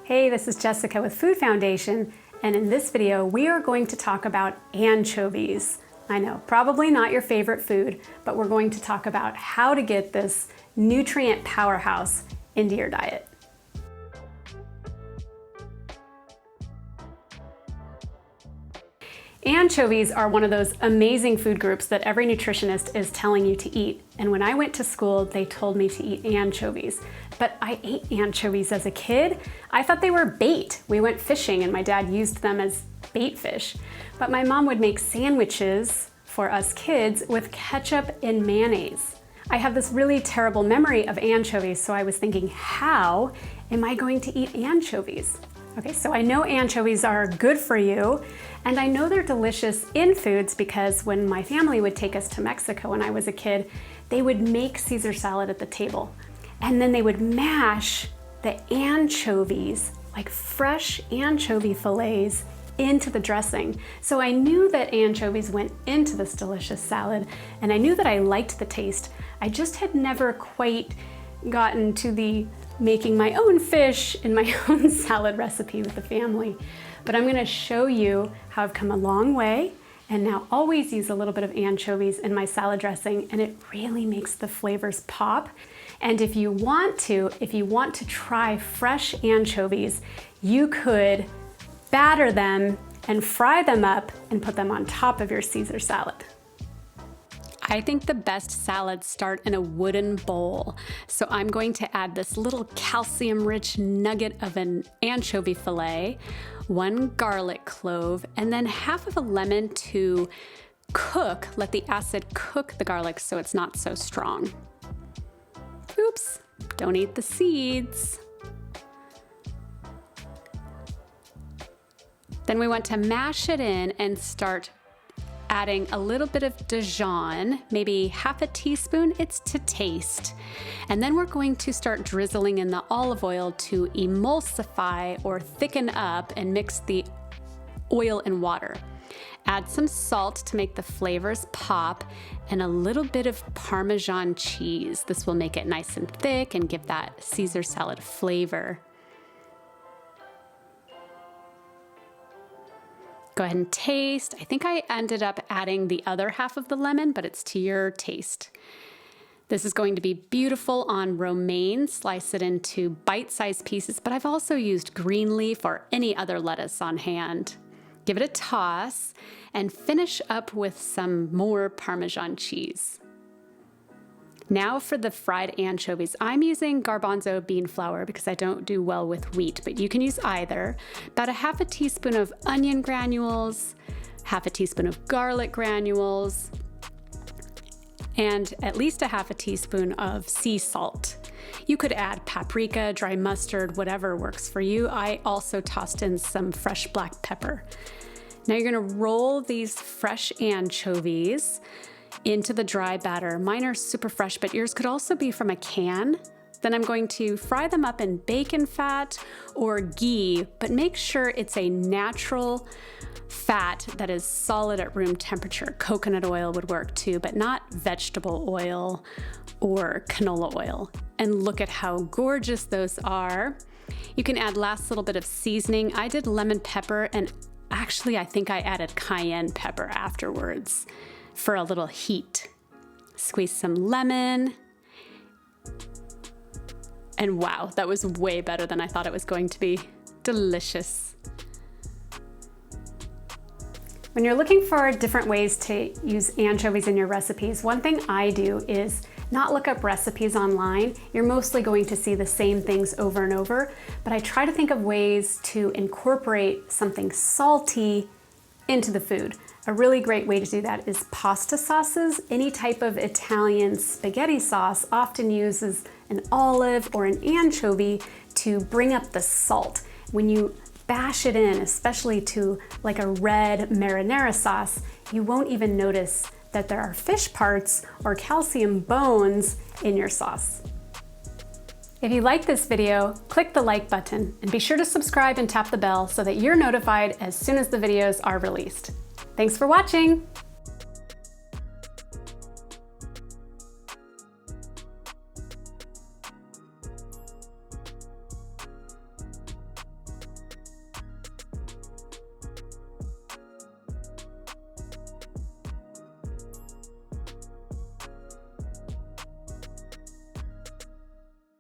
Hey, this is Jessica with Food Foundation, and in this video we are going to talk about anchovies. I know, probably not your favorite food, but we're going to talk about how to get this nutrient powerhouse into your diet. Anchovies are one of those amazing food groups that every nutritionist is telling you to eat. And when I went to school, they told me to eat anchovies. But I ate anchovies as a kid. I thought they were bait. We went fishing and my dad used them as bait fish. But my mom would make sandwiches for us kids with ketchup and mayonnaise. I have this really terrible memory of anchovies, so I was thinking, how am I going to eat anchovies? Okay, so I know anchovies are good for you, and I know they're delicious in foods because when my family would take us to Mexico when I was a kid, they would make Caesar salad at the table. And then they would mash the anchovies, like fresh anchovy fillets, into the dressing. So I knew that anchovies went into this delicious salad, and I knew that I liked the taste. I just had never quite gotten to the making my own fish in my own salad recipe with the family. But I'm gonna show you how I've come a long way and now always use a little bit of anchovies in my salad dressing, and it really makes the flavors pop. And if you want to try fresh anchovies, you could batter them and fry them up and put them on top of your Caesar salad. I think the best salads start in a wooden bowl. So I'm going to add this little calcium-rich nugget of an anchovy fillet, 1 garlic clove, and then half of a lemon to cook, let the acid cook the garlic so it's not so strong. Oops, don't eat the seeds. Then we want to mash it in and start adding a little bit of Dijon, maybe half a teaspoon, it's to taste. And then we're going to start drizzling in the olive oil to emulsify or thicken up and mix the oil and water. Add some salt to make the flavors pop and a little bit of Parmesan cheese. This will make it nice and thick and give that Caesar salad flavor. Go ahead and taste. I think I ended up adding the other half of the lemon, but it's to your taste. This is going to be beautiful on romaine. Slice it into bite-sized pieces, but I've also used green leaf or any other lettuce on hand. Give it a toss and finish up with some more Parmesan cheese. Now for the fried anchovies. I'm using garbanzo bean flour because I don't do well with wheat, but you can use either. About a half a teaspoon of onion granules, half a teaspoon of garlic granules, and at least a half a teaspoon of sea salt. You could add paprika, dry mustard, whatever works for you. I also tossed in some fresh black pepper. Now you're gonna roll these fresh anchovies into the dry batter. Mine are super fresh, but yours could also be from a can. Then I'm going to fry them up in bacon fat or ghee, but make sure it's a natural fat that is solid at room temperature. Coconut oil would work too, but not vegetable oil or canola oil. And look at how gorgeous those are. You can add last little bit of seasoning. I did lemon pepper, and actually I think I added cayenne pepper afterwards for a little heat. Squeeze some lemon. And wow, that was way better than I thought it was going to be. Delicious. When you're looking for different ways to use anchovies in your recipes, one thing I do is not look up recipes online. You're mostly going to see the same things over and over, but I try to think of ways to incorporate something salty into the food. A really great way to do that is pasta sauces. Any type of Italian spaghetti sauce often uses an olive or an anchovy to bring up the salt. When you bash it in, especially to like a red marinara sauce, you won't even notice that there are fish parts or calcium bones in your sauce. If you like this video, click the like button and be sure to subscribe and tap the bell so that you're notified as soon as the videos are released. Thanks for watching!